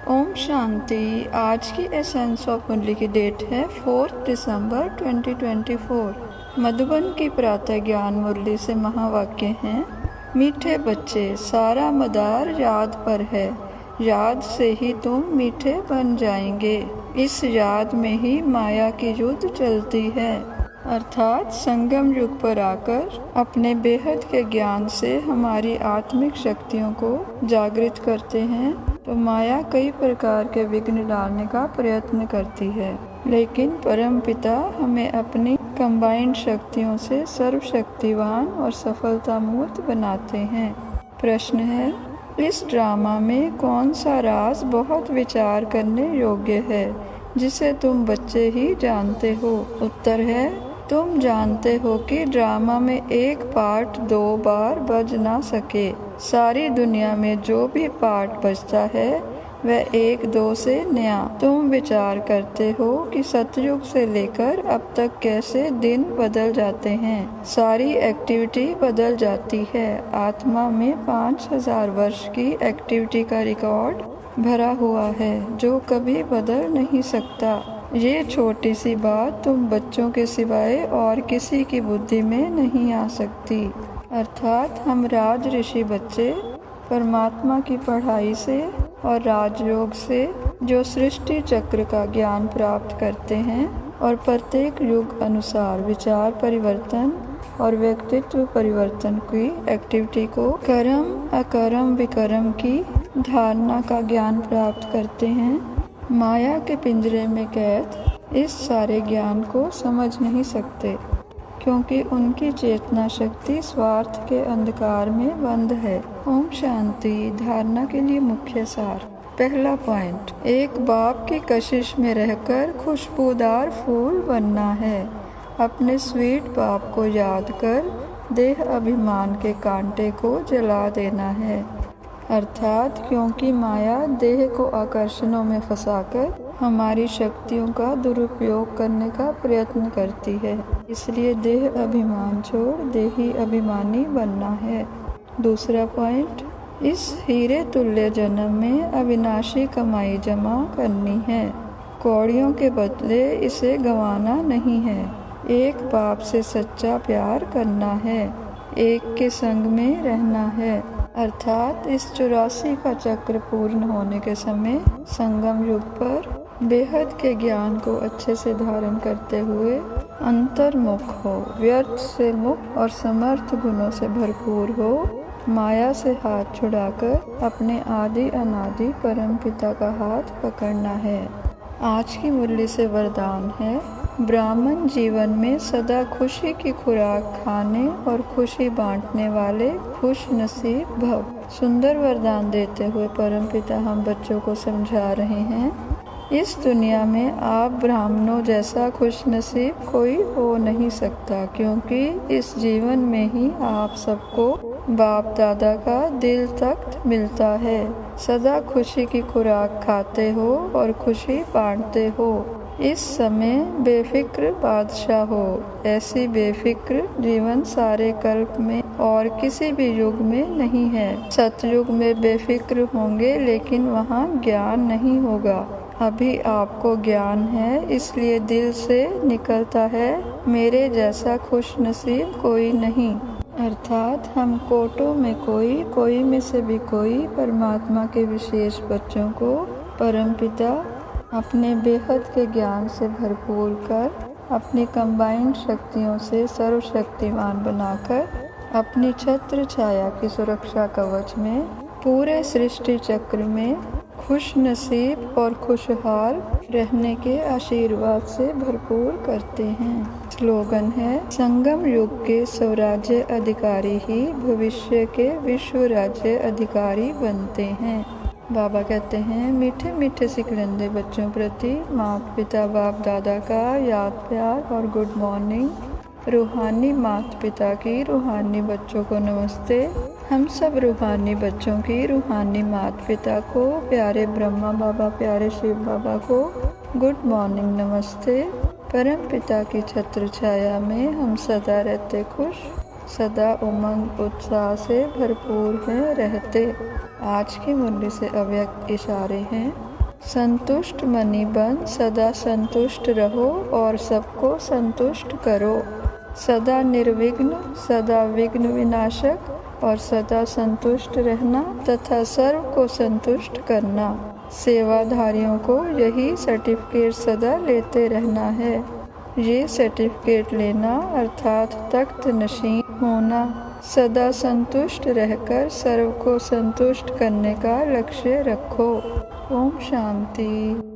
ओम शांति। आज की essence of मुरली की डेट है 4 दिसंबर 2024। मधुबन की प्रातः ज्ञान मुरली से महावाक्य हैं। मीठे बच्चे, सारा मदार याद पर है, याद से ही तुम मीठे बन जाएंगे। इस याद में ही माया की युद्ध चलती है, अर्थात संगम युग पर आकर अपने बेहद के ज्ञान से हमारी आत्मिक शक्तियों को जागृत करते हैं तो माया कई प्रकार के विघ्न डालने का प्रयत्न करती है, लेकिन परम पिता हमें अपनी कंबाइंड शक्तियों से सर्वशक्तिवान और सफलता मूर्त बनाते हैं। प्रश्न है, इस ड्रामा में कौन सा राज बहुत विचार करने योग्य है जिसे तुम बच्चे ही जानते हो? उत्तर है, तुम जानते हो कि ड्रामा में एक पार्ट 2 बार बज ना सके। सारी दुनिया में जो भी पार्ट बजता है वह 1-2 से नया। तुम विचार करते हो कि सतयुग से लेकर अब तक कैसे दिन बदल जाते हैं, सारी एक्टिविटी बदल जाती है। आत्मा में 5000 वर्ष की एक्टिविटी का रिकॉर्ड भरा हुआ है जो कभी बदल नहीं सकता। ये छोटी सी बात तुम बच्चों के सिवाय और किसी की बुद्धि में नहीं आ सकती। अर्थात हम राज ऋषि बच्चे परमात्मा की पढ़ाई से और राजयोग से जो सृष्टि चक्र का ज्ञान प्राप्त करते हैं और प्रत्येक युग अनुसार विचार परिवर्तन और व्यक्तित्व परिवर्तन की एक्टिविटी को कर्म अकर्म विकर्म की धारणा का ज्ञान प्राप्त करते हैं, माया के पिंजरे में कैद इस सारे ज्ञान को समझ नहीं सकते क्योंकि उनकी चेतना शक्ति स्वार्थ के अंधकार में बंद है। ओम शांति। धारणा के लिए मुख्य सार। पहला पॉइंट, एक बाप की कशिश में रहकर खुशबूदार फूल बनना है। अपने स्वीट बाप को याद कर देह अभिमान के कांटे को जला देना है, अर्थात क्योंकि माया देह को आकर्षणों में फंसाकर हमारी शक्तियों का दुरुपयोग करने का प्रयत्न करती है, इसलिए देह अभिमान छोड़ देही अभिमानी बनना है। दूसरा पॉइंट, इस हीरे तुल्य जन्म में अविनाशी कमाई जमा करनी है, कौड़ियों के बदले इसे गंवाना नहीं है। एक बाप से सच्चा प्यार करना है, एक के संग में रहना है, अर्थात इस 84 का चक्र पूर्ण होने के समय संगम युग पर बेहद के ज्ञान को अच्छे से धारण करते हुए अंतर्मुख हो, व्यर्थ से मुक्त और समर्थ गुणों से भरपूर हो, माया से हाथ छुड़ाकर अपने आदि अनादि परम पिता का हाथ पकड़ना है। आज की मुरली से वरदान है, ब्राह्मण जीवन में सदा खुशी की खुराक खाने और खुशी बांटने वाले खुश नसीब भव। सुंदर वरदान देते हुए परम पिता हम बच्चों को समझा रहे हैं, इस दुनिया में आप ब्राह्मणों जैसा खुश नसीब कोई हो नहीं सकता, क्योंकि इस जीवन में ही आप सबको बाप दादा का दिल तख्त मिलता है। सदा खुशी की खुराक खाते हो और खुशी बांटते हो। इस समय बेफिक्र बादशाह हो। ऐसी बेफिक्र जीवन सारे कल्प में और किसी भी युग में नहीं है। सतयुग में बेफिक्र होंगे लेकिन वहाँ ज्ञान नहीं होगा। अभी आपको ज्ञान है, इसलिए दिल से निकलता है मेरे जैसा खुश नसीब कोई नहीं, अर्थात हम कोटों में कोई में से भी कोई परमात्मा के विशेष बच्चों को परमपिता अपने बेहद के ज्ञान से भरपूर कर अपनी कंबाइंड शक्तियों से सर्वशक्तिवान बनाकर अपनी छत्र छाया की सुरक्षा कवच में पूरे सृष्टि चक्र में खुश नसीब और खुशहाल रहने के आशीर्वाद से भरपूर करते हैं। स्लोगन है, संगम युग के स्वराज्य अधिकारी ही भविष्य के विश्व राज्य अधिकारी बनते हैं। बाबा कहते हैं, मीठे मीठे सिकलंदे बच्चों प्रति माता पिता बाप दादा का याद प्यार और गुड मॉर्निंग। रूहानी माता पिता की रूहानी बच्चों को नमस्ते। हम सब रूहानी बच्चों की रूहानी माता पिता को, प्यारे ब्रह्मा बाबा प्यारे शिव बाबा को गुड मॉर्निंग नमस्ते। परम पिता की छत्र छाया में हम सदा रहते खुश, सदा उमंग उत्साह से भरपूर हैं रहते। आज की मुरली से अव्यक्त इशारे हैं, संतुष्ट मनी बन सदा संतुष्ट रहो और सबको संतुष्ट करो। सदा निर्विघ्न, सदा विघ्न विनाशक और सदा संतुष्ट रहना तथा सर्व को संतुष्ट करना। सेवाधारियों को यही सर्टिफिकेट सदा लेते रहना है। ये सर्टिफिकेट लेना अर्थात तख्त नशीन होना। सदा संतुष्ट रहकर सर्व को संतुष्ट करने का लक्ष्य रखो। ओम शांति।